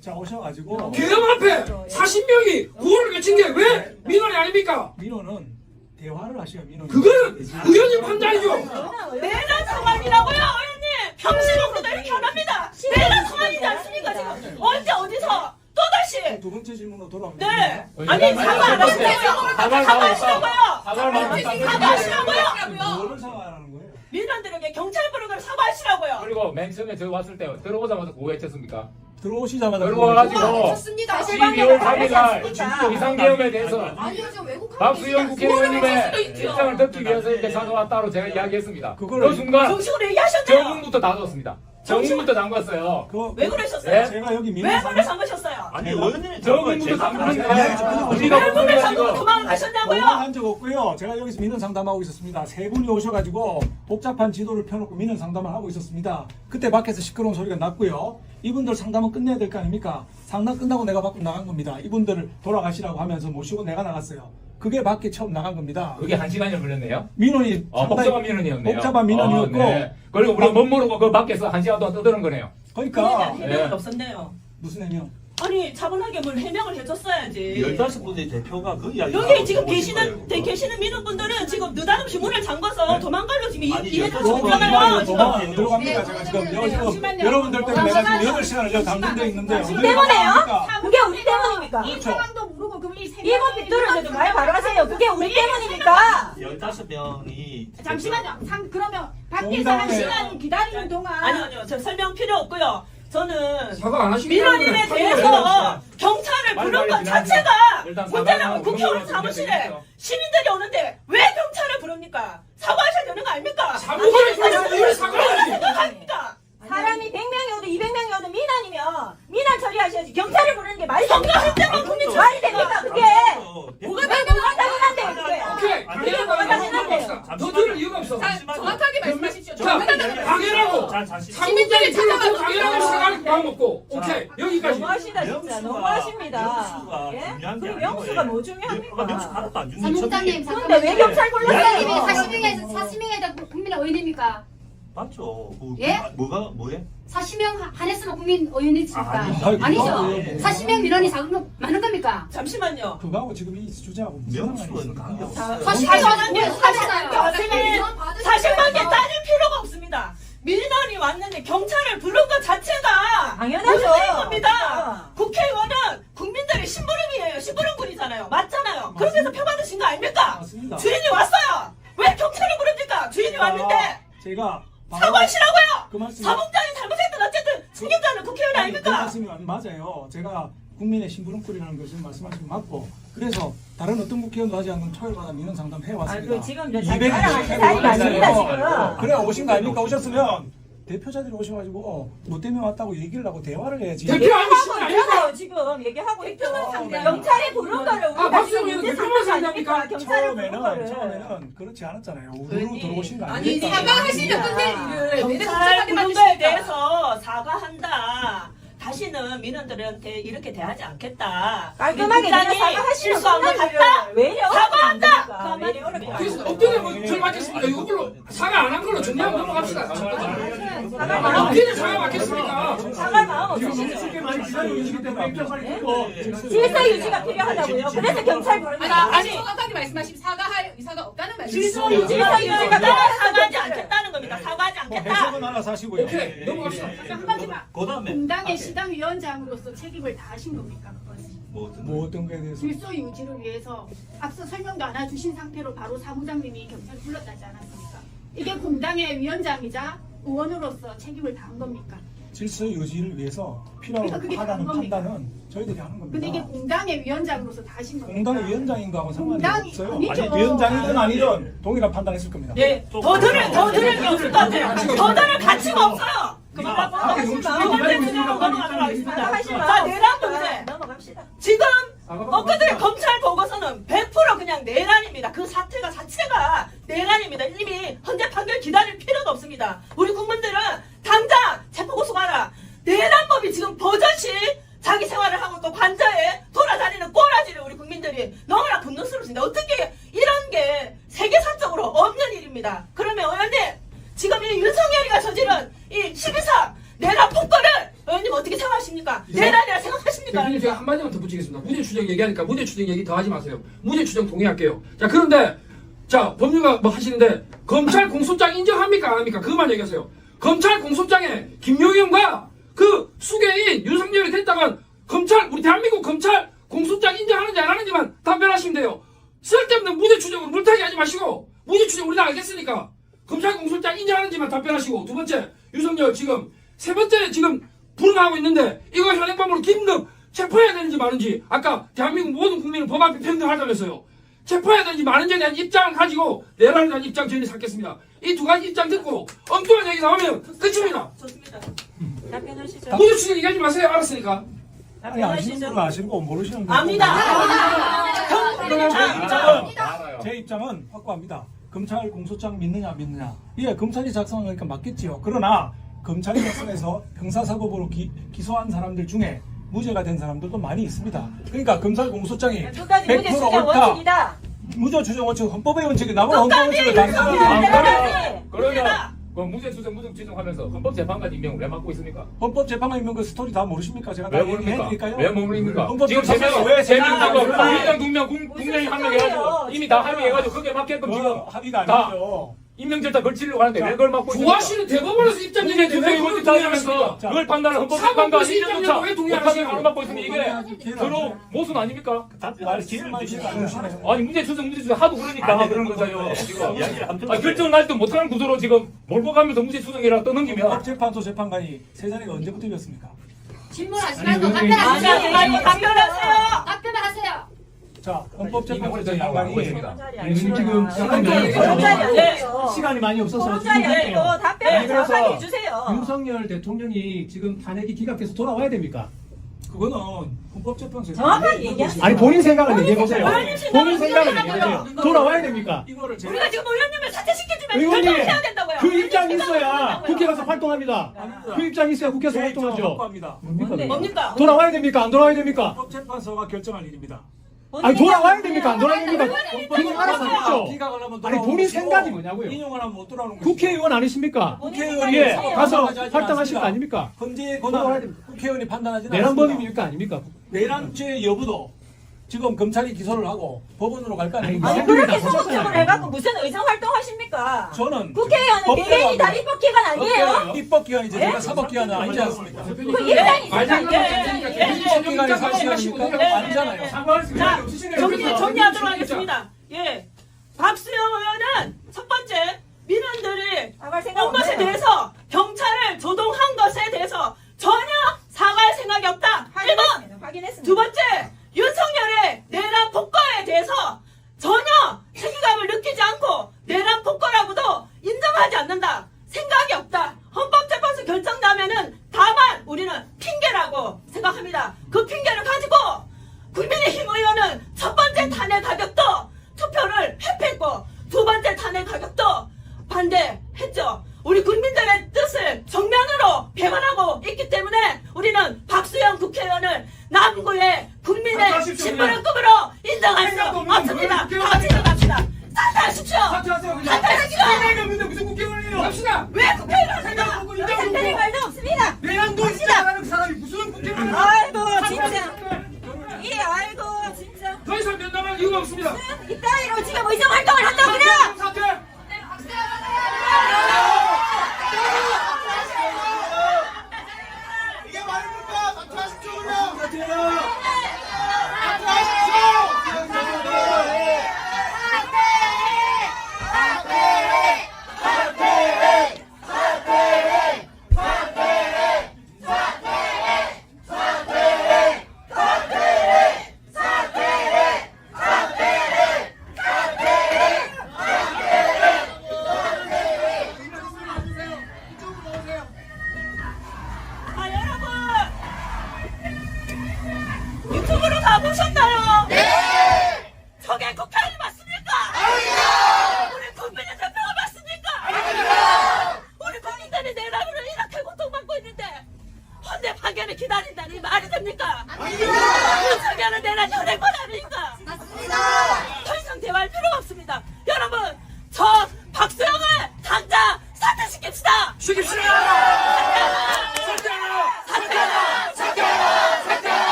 자 오셔가지고 기념 앞에 40명이 구호를 외친 게 왜 민원이 아닙니까? 민원은 대화를 하셔야 민원이. 그거는 의원님 판단이죠. 내란 상황이라고요, 의원님. 평시록으로도 이렇게 안 합니다. 내란 상황이지 않습니까 지금? 언제 어디서 또 다시? 두 번째 질문으로 돌아옵니다. 네. 아니 사과 안 하시고요. 사과하시라고요. 사과하시라고요. 뭐를 사과하라는 거예요? 민원들에게 경찰 부르고 사과하시라고요. 그리고 맨 처음에 저 왔을 때 들어오자마자 구호했었습니까? 들어오시자마자 들어와가지고 좋습니다. 12월 3일날 비상계엄에 대해서 아니요, 저 외국 박수영 국회의원님의 수도 있죠. 입장을 듣기 위해서 이렇게 찾아왔다고 제가 이야기했습니다. 그거를 그 순간 정식으로 얘기하셨네요. 정문부터 닫았습니다. 정문부터 잠갔어요. 왜 그러셨어요? 네? 제가 여기 왜 민원 문을 잠그셨어요? 아니 의원님이 정문부터 잠그는데 우리가 왜 문을 잠그고 불러가지고 도망가셨냐고요? 한 적 없고요. 제가 여기서 민원 상담하고 있었습니다. 세 분이 오셔가지고 복잡한 지도를 펴놓고 민원 상담을 하고 있었습니다. 그때 밖에서 시끄러운 소리가 났고요. 이분들 상담은 끝내야 될 거 아닙니까? 상담 끝나고 내가 밖으로 나간 겁니다. 이분들을 돌아가시라고 하면서 모시고 내가 나갔어요. 그게 밖에 처음 나간 겁니다. 그게 1시간이 걸렸네요. 민원이 복잡한 민원이었네요. 복잡한 민원이었고 네. 그리고 우리가 못 모르고 그 밖에서 1시간 동안 떠드는 거네요. 그러니까 해명은 네. 없었네요. 무슨 해명? 아니 차분하게 뭘 해명을 해줬어야지. 15분의 대표가 그 이야기 여기 지금 계시는 민원분들은 지금 느닷없이 문을 잠궈서 도망가려 지금 아니, 이해가 여기 없잖아요. 지금. 들어갑니다. 제가 지금 잠시만요. 여러분들 때문에 내가 지금 8시간을 저 감정돼 있는데 우리 때문에요? 그게 우리 때문입니까? 이 상황도 모르고 그럼 이 이번 빗뚫는데도 말 바로 하세요. 그게 우리 때문입니까? 15명이 잠시만요. 그러면 밖에서 공당에- 1시간 기다리는 동안 아니요, 저 설명 필요 없고요. 저는 사과 안 하시면 민원인에 대해서 경찰을 빨리 부른 것 빨리 자체가 일단 문제라고 사과는 국회의원 의무로 사무실에 준비되어 시민들이 오는데 왜 경찰을 부릅니까? 사과하셔야 되는 거 아닙니까? 사무관이 그래서 왜 사과하지? 생각합니까? 사람이 100명이 오도 200명이 오도 민원이면 민원 처리하셔야지. 경찰을 부르는 게 말이 됩니까? 경찰할 때만 국민 말이 됩니까? 그게 뭐가 당연한데 그게. 오케이. 그게 뭐가 당연한데요? 더 들을 이유가 없어. 자, 정확하게 말씀하십시오. 자, 당연하고 시민들이 사무장이 당연하게 찾아와서 사과를 마음 먹고 오케이 여기까지. 너무하시다 진짜. 너무하십니다. 명수가 예? 중요한 게 그 아니고 명수가 뭐 중요합니까? 명수 하나도 안 주는 사무장님 근데 왜 경찰 의원님이 불렀어요? 40명에다 국민 의원입니까? 맞죠? 예? 뭐에? 40명 한해서만 국민 의원이십니까? 아니, 아니죠. 예. 40명 민원이 작은 거 많은 겁니까? 잠시만요. 그거하고 지금 이 주제하고 무슨 명수는 상관이 관계 있습니까? 없어요. 40명 개, 하시잖아요. 사실관계 따질 필요가 없습니다. 민원이 왔는데 경찰을 부른 것 자체가 당연하죠. 문제인 겁니다. 국회의원은 국민들의 심부름이에요. 심부름꾼이잖아요. 맞잖아요. 그렇게 해서 표받으신 거 아닙니까? 맞습니다. 주인이 왔어요. 왜 경찰을 부릅니까? 주인이 왔는데 제가 사과하시라고요. 그 말씀 사무장이 잘못했든 어쨌든 책임자는 국회의원 그 아닙니까? 말씀이 맞아요. 제가 국민의 심부름꾼이라는 것을 말씀하신 거 맞고 그래서 다른 어떤 국회의원도 하지 않는 토요일마다 민원 상담 해왔습니다. 아, 그 지금 저 200명 자기 사람이 아닙니다, 지금. 그래 오신 거 아닙니까? 오셨으면 대표자들이 오셔가지고 뭐 때문에 왔다고 얘기를 하고 대화를 해야지. 대표 아니시는 하고 아닙니까? 있잖아요 지금 얘기하고 있죠. 상대하는 경찰이 부른 거를 우리가 박수영 지금 의원은 문제 대표만 삼는 거 아닙니까? 상대합니까? 경찰이 부른 거를. 처음에는 그렇지 않았잖아요. 우르르 의원님, 들어오신 거 아니 아닙니까? 사과하시면 끝낼 일을 왜 경찰 복잡하게 부른 거에 만드십니까? 대해서 사과한다. 다시는 민원들한테 이렇게 대하지 않겠다. 깔끔하게 우리 그냥 국장이 사과하시는 실수한 것 같다. 왜 이래 사과한다! 어렵습니까? 왜 이래 가만히 어렵습니까? 그래서 어떻게 뭐 맞겠습니까? 이걸로 사과 안 한 걸로 정리하고 넘어갑시다. 어떻게 사과 맞겠습니까? 사과할 마음 없으시죠? 쉽게 많이 기다려주시기 때문에 입장 빨리 듣고 질서 유지가 필요하다고요. 그래서 경찰 부르는 아니, 거예요. 아니 정확하게 말씀하시면 사과할 의사가 없다는 말씀이죠. 질서 유지가 필요하니까 사과하지 않겠다는 겁니다. 사과하지 않겠다. 해석은 알아서 하시고요. 오케이 넘어갑시다. 한 가지만. 그다음에 공당의 시당위원장으로서 책임을 다하신 겁니까? 그것은? 뭐 어떤 거에 대해서 질서 유지를 위해서 앞서 설명도 안 해주신 상태로 바로 사무장님이 경찰 불렀다지 않았습니까? 이게 공당의 위원장이자 의원으로서 책임을 다한 겁니까? 질서 유지를 위해서 필요하고 그러니까 그게 하다는 다른 겁니까? 판단은 저희들이 하는 겁니다. 근데 이게 공당의 위원장으로서 다 하신 겁니까? 공당의 위원장인 거하고 상관이 공당이 없어요. 아니죠. 아니 위원장이든 아니든 동일한 판단했을 겁니다. 예, 더 들을 게 없을 것 같아요. 더 들을 가치가 없어요. 그만하고 두 번째 문제로 넘어가도록 하겠습니다. 자, 내란 문제. 넘어갑시다. 지금 엊그제 검찰 보고서는 100% 그냥 내란입니다. 그 사태가 자체가 내란입니다. 이미 헌재 판결 기다릴 필요도 없습니다. 우리 국민들은 당장 체포고소 가라. 내란법이 지금 버젓이 이 12사 내란 폭거를 의원님 어떻게 생각하십니까? 내란이라 생각하십니까? 대표님 제가 한마디만 더 붙이겠습니다. 무죄추정 얘기하니까 무죄추정 얘기 더 하지 마세요. 무죄추정 동의할게요. 자 그런데 자 법률가 뭐 하시는데 검찰 공소장 인정합니까 안 합니까? 그것만 얘기하세요. 검찰 공소장에 김용현과 그 수괴인 윤석열이 됐다간 검찰 우리 대한민국 검찰 공소장 인정하는지 안 하는지만 답변하시면 돼요. 쓸데없는 무죄추정으로 물타기 하지 마시고 무죄추정 우리 다 알겠으니까 검찰 공소장 인정하는지만 답변하시고 두 번째 윤석열 지금 세 번째 지금 불응하고 있는데 이거 현행법으로 긴급 체포해야 되는지 마는지 아까 대한민국 모든 국민은 법 앞에 평등하다면서요. 체포해야 되는지 마는지에 대한 입장을 가지고 내란에 대한 입장 저희는 찾겠습니다. 이 두 가지 입장 듣고 엉뚱한 얘기 나오면 끝입니다. 좋습니다. 답변하시죠. 무죄추정 얘기하지 마세요. 알았으니까. 아니 아시는 분은 아시고 모르시는 분은 압니다. 제 입장은 확고합니다. 검찰 공소장 믿느냐 안 믿느냐. 예, 검찰이 작성하니까 맞겠지요. 그러나 검찰이 작성해서 형사사법으로 기소한 사람들 중에 무죄가 된 사람들도 많이 있습니다. 그러니까 검찰 공소장이 끝까지 무죄 100% 추정 옳다. 원칙이다. 무죄 추정 원칙 헌법의 원칙이 나보다 헌법 원칙을 단순하게 그러면 그 무죄 추정 무죄 추정하면서 헌법재판관 임명을 왜 맡고 있습니까? 헌법재판관 임명 그 스토리 다 모르십니까? 제가 다 왜 모릅니까? 얘기해드릴까요? 왜 모릅니까? 헌법 지금 재판관 왜 왜 세명하고 재판관 국민당 2명 국민의힘 1명 해가지고 이미 다 합의해가지고 그게 맞게끔 지금 합의가 다 아니죠. 임명절차 걸치려고 하는데 왜 그걸 맡고 있습니까? 좋아하시는 대법원에서 입장 이게 얘기했는데 대표의 왜 원칙 그걸 따지면서 동의하십니까? 그걸 판단을 헌법재판관 사법부에서 임명조차 입장을 왜 동의하시냐고. 못하게 안 맡고 있으면 이게 서로 모순 아닙니까? 말 기회만 주시면 안 주시네. 아니 문제 추정 하도 그러니까 그런 거잖아요. 지금 결정을 날 때 못하는 구도로 지금 몰고 가면서 문제 추정이랑 떠넘기면 헌법재판소 재판관이 세 자리가 언제부터 이었습니까? 질문하지 말고 답변하세요. 답변하세요. 답변하세요. 자, 헌법재판소 하고 재판관이 있습니다. 지금 시간이 많이 없어서 소짜리 아니고 답변을 그래서 정확하게 해주세요. 윤석열 대통령이 지금 탄핵이 기각돼서 돌아와야 됩니까? 그거는 헌법재판소 정확하게 얘기하세요. 아니 본인 생각을 얘기해 보세요. 본인 본인 생각을 생각을 얘기해 보세요. 돌아와야 됩니까? 이거를 제가 우리가 지금 의원님을 사퇴시켜주면 의원님, 결정해야 된다고요. 그 입장이 있어야 결정해야 국회 가서 활동합니다. 그 입장이 있어야 국회에서 제 입장을 활동하죠. 확보합니다. 뭡니까? 돌아와야 됩니까? 안 돌아와야 됩니까? 헌법재판소가 결정할 일입니다. 아니 돌아와야 됩니까? 안 돌아와야 됩니까? 그건 알아서 했죠. 기각을 하면 아니 돌아오는 본인 것이고 생각이 뭐냐고요? 인용을 하면 못 돌아오는 것이고 국회의원 아니십니까? 국회의원이 예, 사법 가서 판단하지 활동하실 않습니다. 거 아닙니까? 헌재 돌아와야 권한을 됩니다. 국회의원이 판단하지는 내란범입니까? 아닙니까? 내란죄 여부도 지금 검찰이 기소를 하고 법원으로 갈 거 아닙니까? 아니 다 그렇게 보셨잖아요. 소극적으로 해갖고 무슨 의정 활동하십니까? 저는 국회의원은 법대로 개개인이 다 합니다. 입법기관 아니에요? 입법기관이지 제가 사법기관은 아니지 않습니까? 그 입장이 입법기관이 사실입니까? 아니잖아요. 자, 정리하도록 하겠습니다. 예. 박수영 의원은 첫 번째 민원들이 사과할 생각 온 것에 없네요. 대해서 경찰을 조동한 것에 대해서 전혀 사과할 생각이 없다. 1번. 확인했습니다. 두 번째, 윤석열의 내란 폭거에 대해서 전혀 책임감을 느끼지 않고 내란 폭거라고도 인정하지 않는다. 생각이 없다. 헌법재판소 결정 나면은 다만 우리는 핑계라고 생각합니다. 그 핑계를 가지고 국민의힘 의원은 첫 번째 탄핵 가격도 투표를 회피했고 두 번째 탄핵 가격도 반대했죠. 우리 국민들의 뜻을 정면으로 배반하고 있기 때문에 우리는 박수영 국회의원을 남구의 국민의 신분급으로 인정할 수 없습니다. 다 같이 일어납시다. 사퇴하십시오. 사퇴하시기로 하는데 무슨 국회의원이에요? 합시다. 왜 국회의원 생각? 사퇴할 말도 없습니다. 내란도 있지 않은 사람이 무슨 국회의원이에요? 아이고 진짜. 예 아이고 진짜. 더 이상 면담할 이유가 없습니다. 이따위로 지금 의정 활동을 한다고 그냥. 사퇴. 이게 말입니까? 사퇴하십시오 그냥. 아 여러분 유튜브로 다 보셨나요? 네. 저게 국회의원이 맞습니까? 아니요. 우리 국민의 대표가 맞습니까? 아니요. 우리 국민들이 내란으로 이렇게 고통받고 있는데 헌재 판결을 기다린다니 말이 됩니까? 아니요. 윤석열은 내란 현행권 아닙니까? 맞습니다. 더 이상 대화할 필요가 없습니다. 여러분 저 박수영을 당장 사퇴시킵시다. 시킵시다.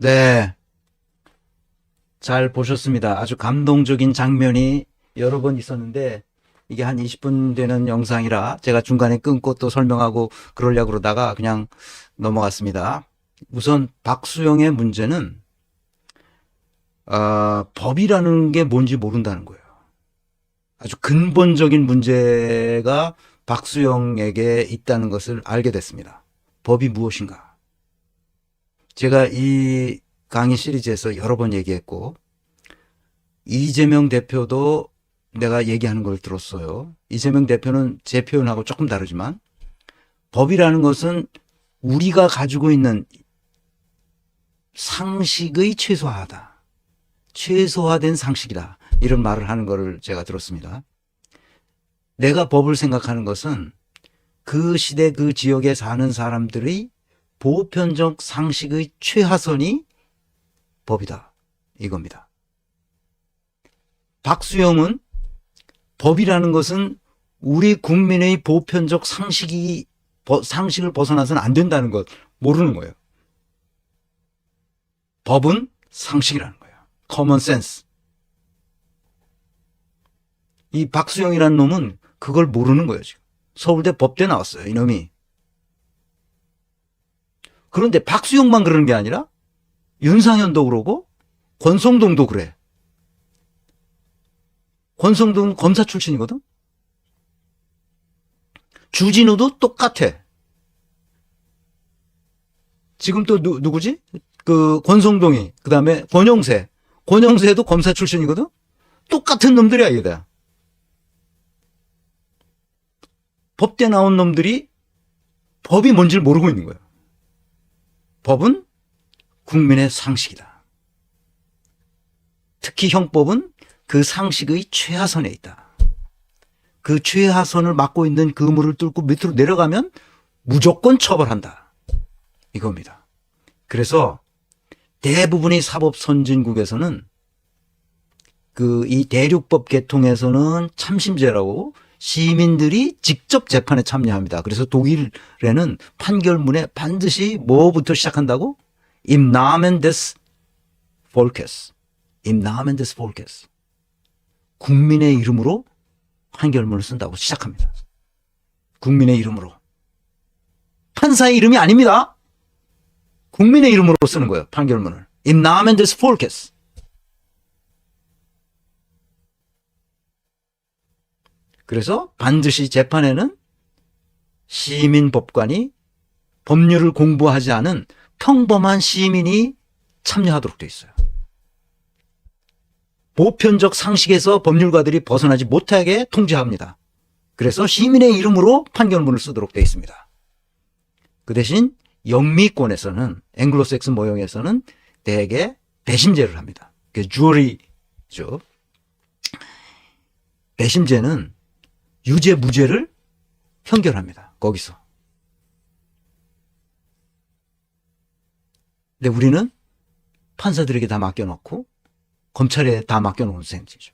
네. 잘 보셨습니다. 아주 감동적인 장면이 여러 번 있었는데 이게 한 20분 되는 영상이라 제가 중간에 끊고 또 설명하고 그러려고 그러다가 그냥 넘어갔습니다. 우선 박수영의 문제는 법이라는 게 뭔지 모른다는 거예요. 아주 근본적인 문제가 박수영에게 있다는 것을 알게 됐습니다. 법이 무엇인가? 제가 이 강의 시리즈에서 여러 번 얘기했고 이재명 대표도 내가 얘기하는 걸 들었어요. 이재명 대표는 제 표현하고 조금 다르지만 법이라는 것은 우리가 가지고 있는 상식의 최소화다. 최소화된 상식이다. 이런 말을 하는 것을 제가 들었습니다. 내가 법을 생각하는 것은 그 시대 그 지역에 사는 사람들의 보편적 상식의 최하선이 법이다. 이겁니다. 박수영은 법이라는 것은 우리 국민의 보편적 상식을 벗어나서는 안 된다는 것 모르는 거예요. 법은 상식이라는 거예요. common sense. 이 박수영이라는 놈은 그걸 모르는 거예요, 지금. 서울대 법대 나왔어요, 이놈이. 그런데 박수영만 그러는 게 아니라 윤상현도 그러고 권성동도 그래. 권성동은 검사 출신이거든. 주진우도 똑같아. 지금 또 누구지? 그 권성동이, 그 다음에 권영세도 검사 출신이거든. 똑같은 놈들이야, 얘다. 법대 나온 놈들이 법이 뭔지를 모르고 있는 거예요. 법은 국민의 상식이다. 특히 형법은 그 상식의 최하선에 있다. 그 최하선을 맡고 있는 그물을 뚫고 밑으로 내려가면 무조건 처벌한다. 이겁니다. 그래서 대부분의 사법 선진국에서는 이 대륙법 개통에서는 참심제라고 시민들이 직접 재판에 참여합니다. 그래서 독일에는 판결문에 반드시 뭐부터 시작한다고? Im Namen des Volkes. Im Namen des Volkes. 국민의 이름으로 판결문을 쓴다고 시작합니다. 국민의 이름으로. 판사의 이름이 아닙니다. 국민의 이름으로 쓰는 거예요. 판결문을. Im Namen des Volkes. 그래서 반드시 재판에는 시민법관이 법률을 공부하지 않은 평범한 시민이 참여하도록 되어 있어요. 보편적 상식에서 법률가들이 벗어나지 못하게 통제합니다. 그래서 시민의 이름으로 판결문을 쓰도록 되어 있습니다. 그 대신 영미권에서는 앵글로색슨 모형에서는 대개 배심제를 합니다. 그 주어리죠. 배심제는 유죄 무죄를 현결합니다. 거기서. 근데 우리는 판사들에게 다 맡겨놓고 검찰에 다 맡겨놓은 셈이죠.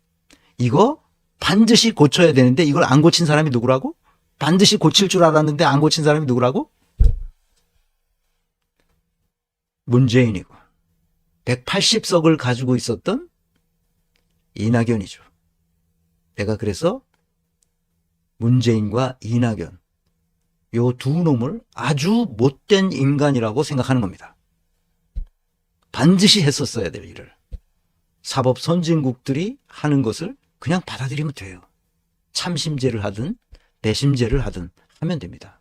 이거 반드시 고쳐야 되는데 이걸 안 고친 사람이 누구라고? 반드시 고칠 줄 알았는데 안 고친 사람이 누구라고? 문재인이고 180석을 가지고 있었던 이낙연이죠. 내가 그래서 문재인과 이낙연 요 두 놈을 아주 못된 인간이라고 생각하는 겁니다. 반드시 했었어야 될 일을 사법 선진국들이 하는 것을 그냥 받아들이면 돼요. 참심제를 하든 배심제를 하든 하면 됩니다.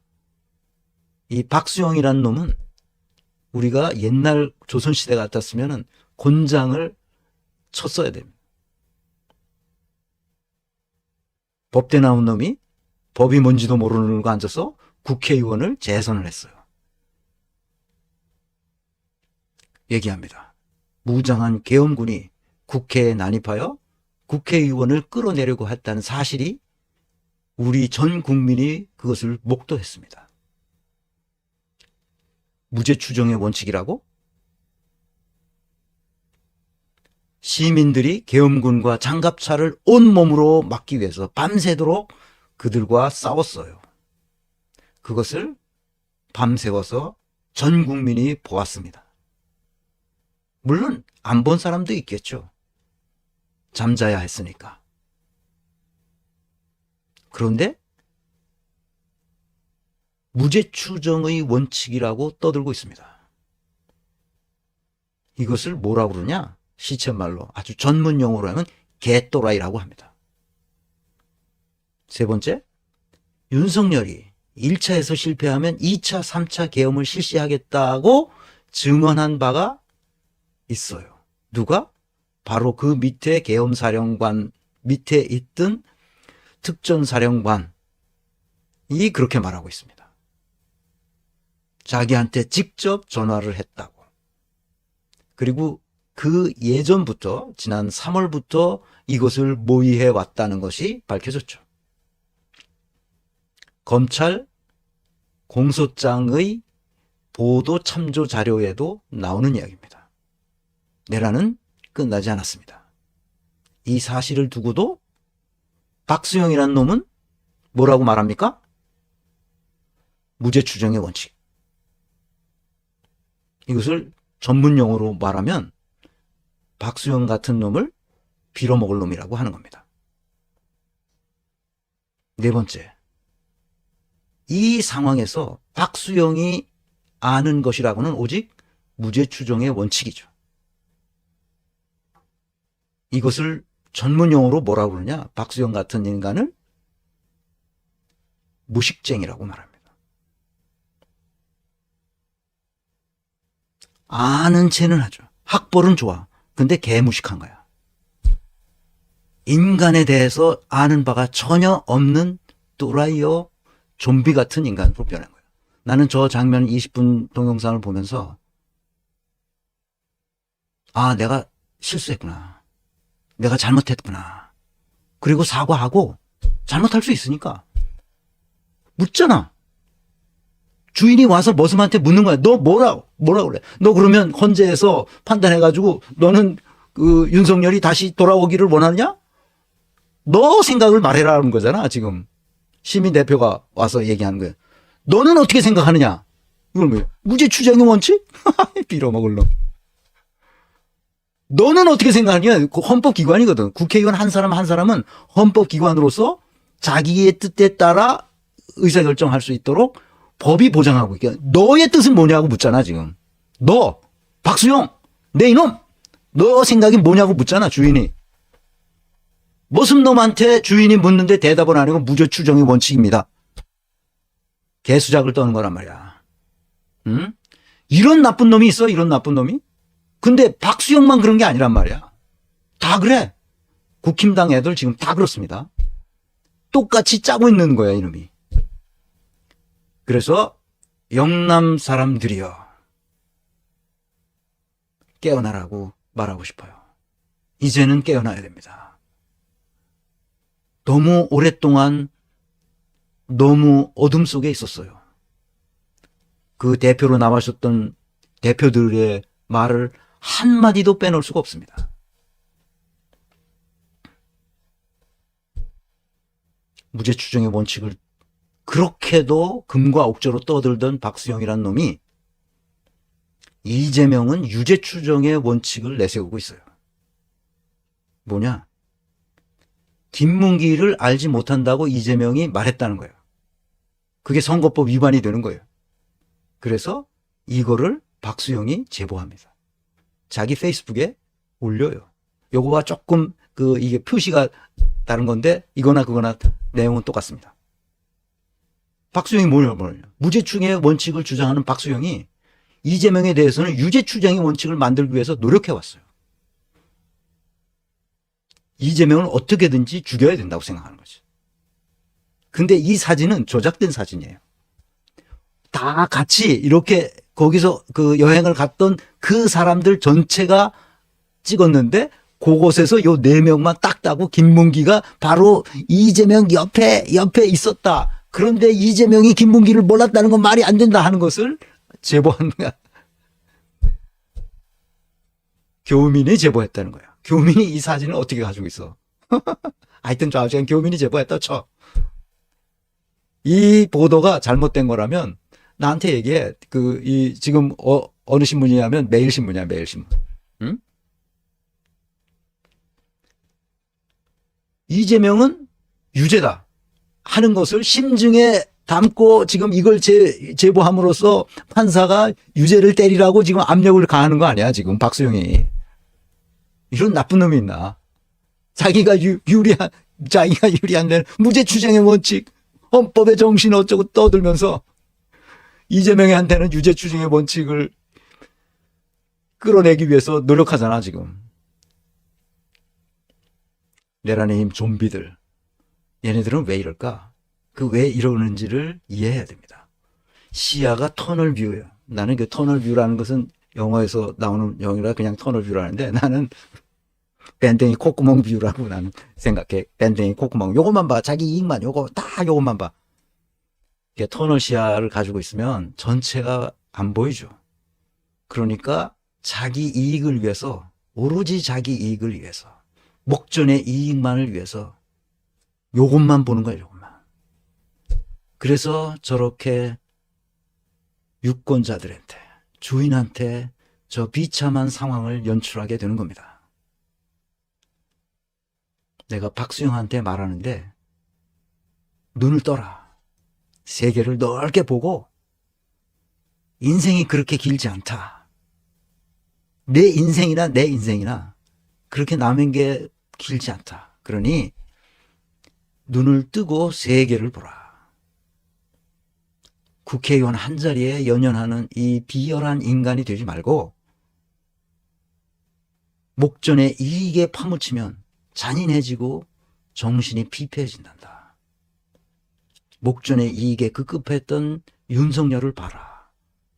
이 박수영이라는 놈은 우리가 옛날 조선시대 같았으면 곤장을 쳤어야 됩니다. 법대 나온 놈이 법이 뭔지도 모르는 놈과 앉아서 국회의원을 재선을 했어요. 얘기합니다. 무장한 계엄군이 국회에 난입하여 국회의원을 끌어내려고 했다는 사실이 우리 전 국민이 그것을 목도했습니다. 무죄 추정의 원칙이라고? 시민들이 계엄군과 장갑차를 온몸으로 막기 위해서 밤새도록 그들과 싸웠어요. 그것을 밤새워서 전 국민이 보았습니다. 물론 안 본 사람도 있겠죠. 잠자야 했으니까. 그런데 무죄 추정의 원칙이라고 떠들고 있습니다. 이것을 뭐라고 그러냐? 시쳇말로 아주 전문 용어로 하면 개또라이라고 합니다. 세 번째, 윤석열이 1차에서 실패하면 2차, 3차 계엄을 실시하겠다고 증언한 바가 있어요. 누가? 바로 그 밑에 계엄사령관 밑에 있던 특전사령관이 그렇게 말하고 있습니다. 자기한테 직접 전화를 했다고. 그리고 그 예전부터 지난 3월부터 이것을 모의해 왔다는 것이 밝혀졌죠. 검찰 공소장의 보도 참조 자료에도 나오는 이야기입니다. 내란은 끝나지 않았습니다. 이 사실을 두고도 박수영이라는 놈은 뭐라고 말합니까? 무죄 추정의 원칙. 이것을 전문 용어로 말하면 박수영 같은 놈을 빌어먹을 놈이라고 하는 겁니다. 네 번째, 이 상황에서 박수영이 아는 것이라고는 오직 무죄 추정의 원칙이죠. 이것을 전문 용어로 뭐라고 그러냐? 박수영 같은 인간을 무식쟁이라고 말합니다. 아는 체는 하죠. 학벌은 좋아. 근데 개무식한 거야. 인간에 대해서 아는 바가 전혀 없는 또라이어 좀비 같은 인간으로 변한 거예요. 나는 저 장면 20분 동영상을 보면서 아, 내가 실수했구나. 내가 잘못했구나. 그리고 사과하고 잘못할 수 있으니까 묻잖아. 주인이 와서 머슴한테 묻는 거야. 너 뭐라 그래? 너 그러면 헌재에서 판단해가지고 너는 그 윤석열이 다시 돌아오기를 원하느냐? 너 생각을 말해라는 거잖아. 지금 시민 대표가 와서 얘기하는 거야. 너는 어떻게 생각하느냐? 이건 뭐야? 무죄 추정의 원칙? 빌어먹을 놈. 너는 어떻게 생각하느냐? 그 헌법기관이거든. 국회의원 한 사람은 헌법기관으로서 자기의 뜻에 따라 의사결정할 수 있도록 법이 보장하고 있게. 너의 뜻은 뭐냐고 묻잖아, 지금. 너, 박수영, 내 이놈, 너 생각이 뭐냐고 묻잖아, 주인이. 머슴놈한테 주인이 묻는데 대답은 안 하고 무죄 추정의 원칙입니다. 개수작을 떠는 거란 말이야. 응? 이런 나쁜 놈이 있어, 이런 나쁜 놈이? 근데 박수영만 그런 게 아니란 말이야. 다 그래. 국힘당 애들 지금 다 그렇습니다. 똑같이 짜고 있는 거야, 이놈이. 그래서 영남 사람들이여 깨어나라고 말하고 싶어요. 이제는 깨어나야 됩니다. 너무 오랫동안 너무 어둠 속에 있었어요. 그 대표로 나와셨던 대표들의 말을 한마디도 빼놓을 수가 없습니다. 무죄 추정의 원칙을 그렇게도 금과 옥조로 떠들던 박수영이란 놈이 이재명은 유죄 추정의 원칙을 내세우고 있어요. 뭐냐? 김문기를 알지 못한다고 이재명이 말했다는 거예요. 그게 선거법 위반이 되는 거예요. 그래서 이거를 박수영이 제보합니다. 자기 페이스북에 올려요. 요거와 조금 이게 표시가 다른 건데 이거나 그거나 내용은 똑같습니다. 박수영이 뭐냐. 무죄 추정의 원칙을 주장하는 박수영이 이재명에 대해서는 유죄 추정의 원칙을 만들기 위해서 노력해왔어요. 이재명을 어떻게든지 죽여야 된다고 생각하는 거죠. 근데 이 사진은 조작된 사진이에요. 다 같이 이렇게 거기서 그 여행을 갔던 그 사람들 전체가 찍었는데 그곳에서 요 4명만 딱 따고 김문기가 바로 이재명 옆에 있었다. 그런데 이재명이 김문기를 몰랐다는 건 말이 안 된다 하는 것을 제보한 거야. 교민이 제보했다는 거야. 교민이 이 사진을 어떻게 가지고 있어? 하여튼 좌우지간 교민이 제보했다 쳐. 이 보도가 잘못된 거라면 나한테 얘기해. 지금 어느 신문이냐면 매일신문이야, 매일신문. 이재명은 유죄다 하는 것을 심증에 담고 지금 이걸 제보함으로써 판사가 유죄를 때리라고 지금 압력을 가하는 거 아니야, 지금 박수영이. 이런 나쁜 놈이 있나. 자기가 유리한 데는 무죄 추정의 원칙, 헌법의 정신 어쩌고 떠들면서 이재명한테는 유죄 추정의 원칙을 끌어내기 위해서 노력하잖아, 지금. 내란의 힘 좀비들. 얘네들은 왜 이럴까? 그 왜 이러는지를 이해해야 됩니다. 시야가 터널 뷰예요. 나는 그 터널 뷰라는 것은 영어에서 나오는 영어라 그냥 터널 뷰라는데 나는 밴댕이 콧구멍 뷰라고 나는 생각해. 밴댕이 콧구멍. 요것만 봐. 자기 이익만 요거 다 요것만 봐. 이게 터널 시야를 가지고 있으면 전체가 안 보이죠. 그러니까 자기 이익을 위해서 오로지 자기 이익을 위해서 목전의 이익만을 위해서 요것만 보는 거예요. 요것만. 그래서 저렇게 유권자들한테 주인한테 저 비참한 상황을 연출하게 되는 겁니다. 내가 박수영한테 말하는데 눈을 떠라. 세계를 넓게 보고 인생이 그렇게 길지 않다. 내 인생이나 그렇게 남은 게 길지 않다. 그러니 눈을 뜨고 세계를 보라. 국회의원 한 자리에 연연하는 이 비열한 인간이 되지 말고 목전의 이익에 파묻히면 잔인해지고 정신이 피폐해진단다. 목전의 이익에 급급했던 윤석열을 봐라.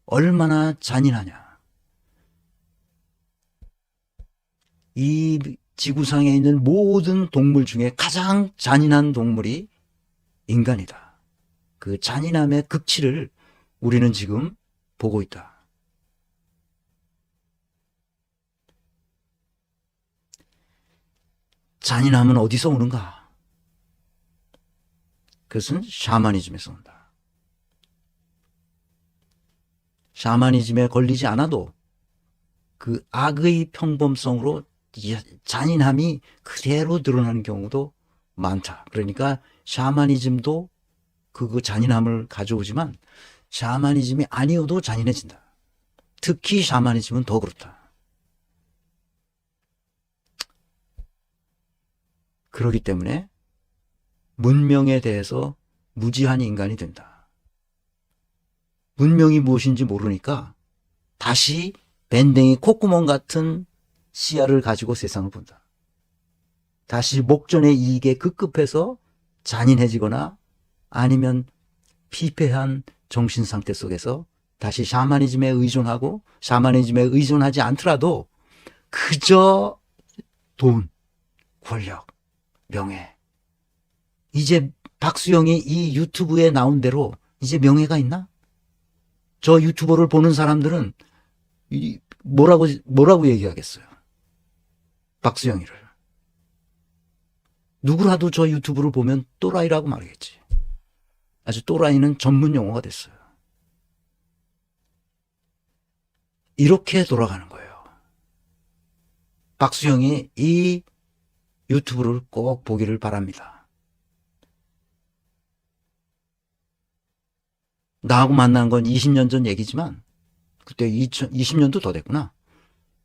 얼마나 잔인하냐. 이 지구상에 있는 모든 동물 중에 가장 잔인한 동물이 인간이다. 그 잔인함의 극치를 우리는 지금 보고 있다. 잔인함은 어디서 오는가? 그것은 샤머니즘에서 온다. 샤머니즘에 걸리지 않아도 그 악의 평범성으로 잔인함이 그대로 드러나는 경우도 많다. 그러니까 샤머니즘도 그 잔인함을 가져오지만 샤머니즘이 아니어도 잔인해진다. 특히 샤머니즘은 더 그렇다. 그렇기 때문에 문명에 대해서 무지한 인간이 된다. 문명이 무엇인지 모르니까 다시 밴댕이 콧구멍 같은 시야를 가지고 세상을 본다. 다시 목전의 이익에 급급해서 잔인해지거나 아니면 피폐한 정신 상태 속에서 다시 샤머니즘에 의존하고 샤머니즘에 의존하지 않더라도 그저 돈, 권력, 명예. 이제 박수영이 이 유튜브에 나온 대로 이제 명예가 있나? 저 유튜버를 보는 사람들은 뭐라고 얘기하겠어요? 박수영이를. 누구라도 저 유튜브를 보면 또라이라고 말하겠지. 아주 또라이는 전문 용어가 됐어요. 이렇게 돌아가는 거예요. 박수영이 이 유튜브를 꼭 보기를 바랍니다. 나하고 만난 건 20년 전 얘기지만 그때 20년도 더 됐구나.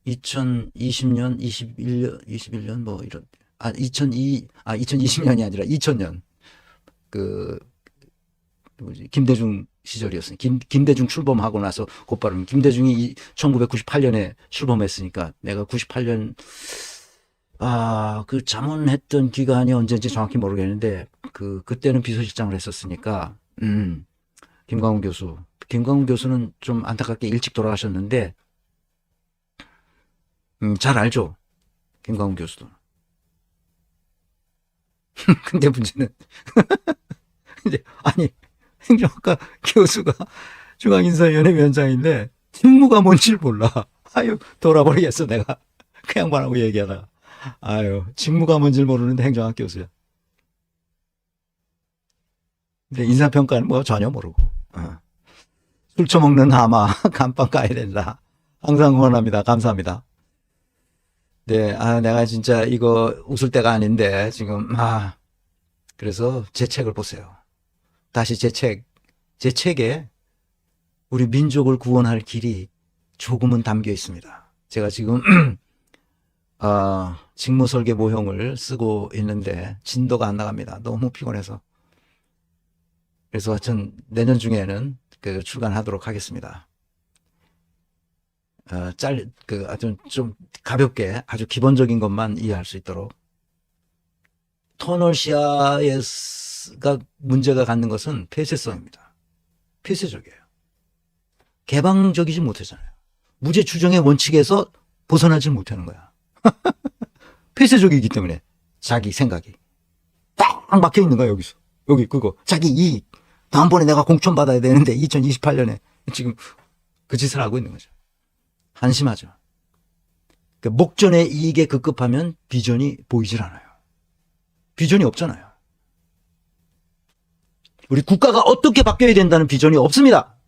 2020년, 21년 뭐 이런 2020년이 아니라 2000년 김대중 시절이었으니 김대중 출범하고 나서 곧바로 김대중이 1998년에 출범했으니까 내가 98년 그 자문했던 기간이 언제인지 정확히 모르겠는데 그때는 비서실장을 했었으니까 김광훈 교수는 좀 안타깝게 일찍 돌아가셨는데 잘 알죠. 김광훈 교수도. 근데 문제는 아니 행정학과 교수가 중앙인사위원회 위원장인데 직무가 뭔지를 몰라. 아유 돌아버리겠어 내가 그 양반하고 얘기하다가. 아유 직무가 뭔지를 모르는데 행정학 교수야. 근데 인사평가는 뭐 전혀 모르고. 술 처먹는 하마 감방 까야 된다. 항상 응원합니다. 감사합니다. 네, 내가 진짜 이거 웃을 때가 아닌데, 지금, 그래서 제 책을 보세요. 다시 제 책에 우리 민족을 구원할 길이 조금은 담겨 있습니다. 제가 지금, 직무설계 모형을 쓰고 있는데, 진도가 안 나갑니다. 너무 피곤해서. 그래서 하여튼 내년 중에는 출간하도록 하겠습니다. 아주 좀 가볍게 아주 기본적인 것만 이해할 수 있도록. 터널 시야가 문제가 갖는 것은 폐쇄성입니다. 폐쇄적이에요. 개방적이지 못하잖아요. 무죄 추정의 원칙에서 벗어나지 못하는 거야. 폐쇄적이기 때문에 자기 생각이 딱 막혀 있는 거야. 여기서 여기 그거 자기 이익 다음번에 내가 공천 받아야 되는데 2028년에 지금 그 짓을 하고 있는 거죠. 한심하죠. 목전의 이익에 급급하면 비전이 보이질 않아요. 비전이 없잖아요. 우리 국가가 어떻게 바뀌어야 된다는 비전이 없습니다.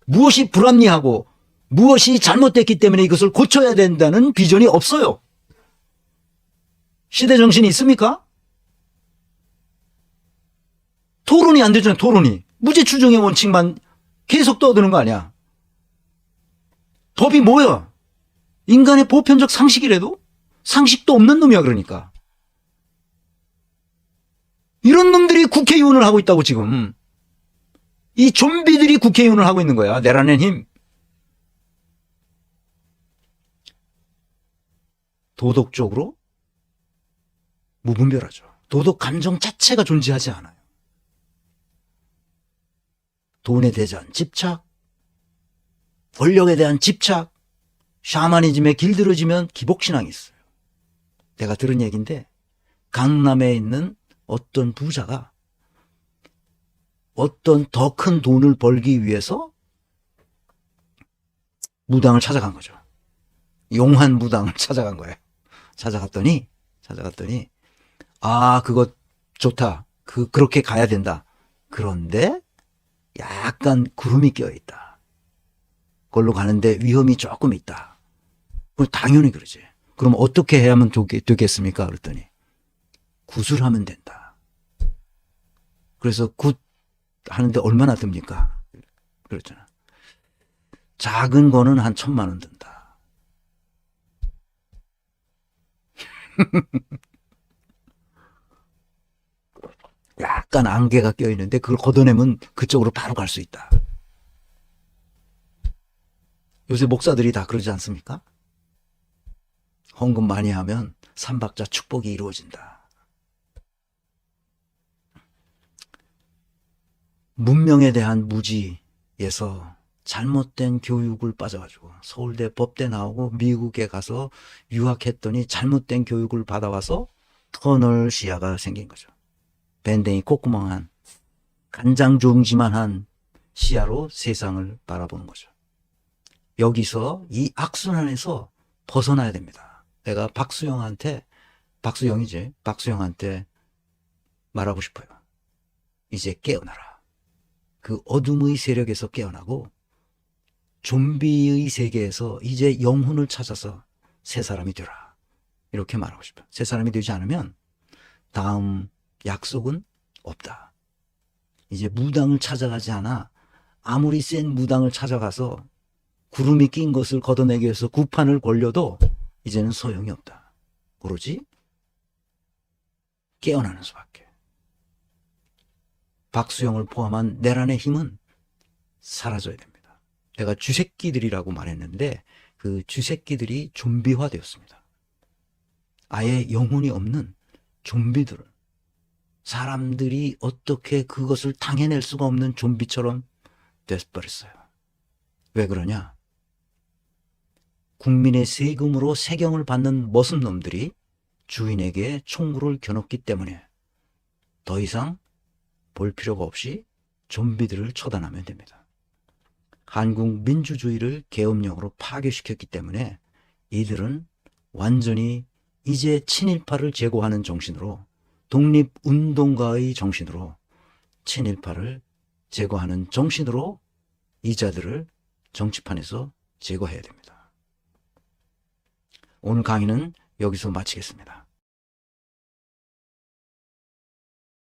무엇이 불합리하고 무엇이 잘못됐기 때문에 이것을 고쳐야 된다는 비전이 없어요. 시대 정신이 있습니까? 토론이 안 되잖아요. 토론이. 무죄 추정의 원칙만 계속 떠드는 거 아니야. 법이 뭐야? 인간의 보편적 상식이라도? 상식도 없는 놈이야 그러니까. 이런 놈들이 국회의원을 하고 있다고 지금. 이 좀비들이 국회의원을 하고 있는 거야. 내라낸 힘. 도덕적으로 무분별하죠. 도덕 감정 자체가 존재하지 않아요. 돈에 대한 집착, 권력에 대한 집착, 샤머니즘에 길들여지면 기복신앙이 있어요. 내가 들은 얘기인데 강남에 있는 어떤 부자가 어떤 더 큰 돈을 벌기 위해서 무당을 찾아간 거죠. 용한 무당을 찾아간 거예요. 찾아갔더니 그거 좋다. 그렇게 가야 된다. 그런데 약간 구름이 껴있다. 그걸로 가는데 위험이 조금 있다. 그럼 당연히 그러지. 그럼 어떻게 해야만 되겠습니까? 그랬더니 굿을 하면 된다. 그래서 굿 하는데 얼마나 듭니까? 그렇잖아. 작은 거는 한 1,000만 원 든다. 약간 안개가 껴있는데 그걸 걷어내면 그쪽으로 바로 갈 수 있다. 요새 목사들이 다 그러지 않습니까? 헌금 많이 하면 삼박자 축복이 이루어진다. 문명에 대한 무지에서 잘못된 교육을 빠져가지고 서울대 법대 나오고 미국에 가서 유학했더니 잘못된 교육을 받아와서 터널 시야가 생긴 거죠. 밴댕이 콧구멍한 간장종지만한 시야로 세상을 바라보는 거죠. 여기서 이 악순환에서 벗어나야 됩니다. 내가 박수영한테 말하고 싶어요. 이제 깨어나라. 그 어둠의 세력에서 깨어나고 좀비의 세계에서 이제 영혼을 찾아서 새 사람이 되라. 이렇게 말하고 싶어요. 새 사람이 되지 않으면 다음 약속은 없다. 이제 무당을 찾아가지 않아. 아무리 센 무당을 찾아가서 구름이 낀 것을 걷어내기 위해서 구판을 걸려도 이제는 소용이 없다. 오로지 깨어나는 수밖에. 박수영을 포함한 내란의 힘은 사라져야 됩니다. 내가 쥐새끼들이라고 말했는데 그 쥐새끼들이 좀비화되었습니다. 아예 영혼이 없는 좀비들을 사람들이 어떻게 그것을 당해낼 수가 없는 좀비처럼 돼버렸어요. 왜 그러냐? 국민의 세금으로 세경을 받는 머슴놈들이 주인에게 총구를 겨눴기 때문에 더 이상 볼 필요가 없이 좀비들을 처단하면 됩니다. 한국 민주주의를 계엄령으로 파괴시켰기 때문에 이들은 완전히 이제 친일파를 제거하는 정신으로 독립운동가의 정신으로 친일파를 제거하는 정신으로 이 자들을 정치판에서 제거해야 됩니다. 오늘 강의는 여기서 마치겠습니다.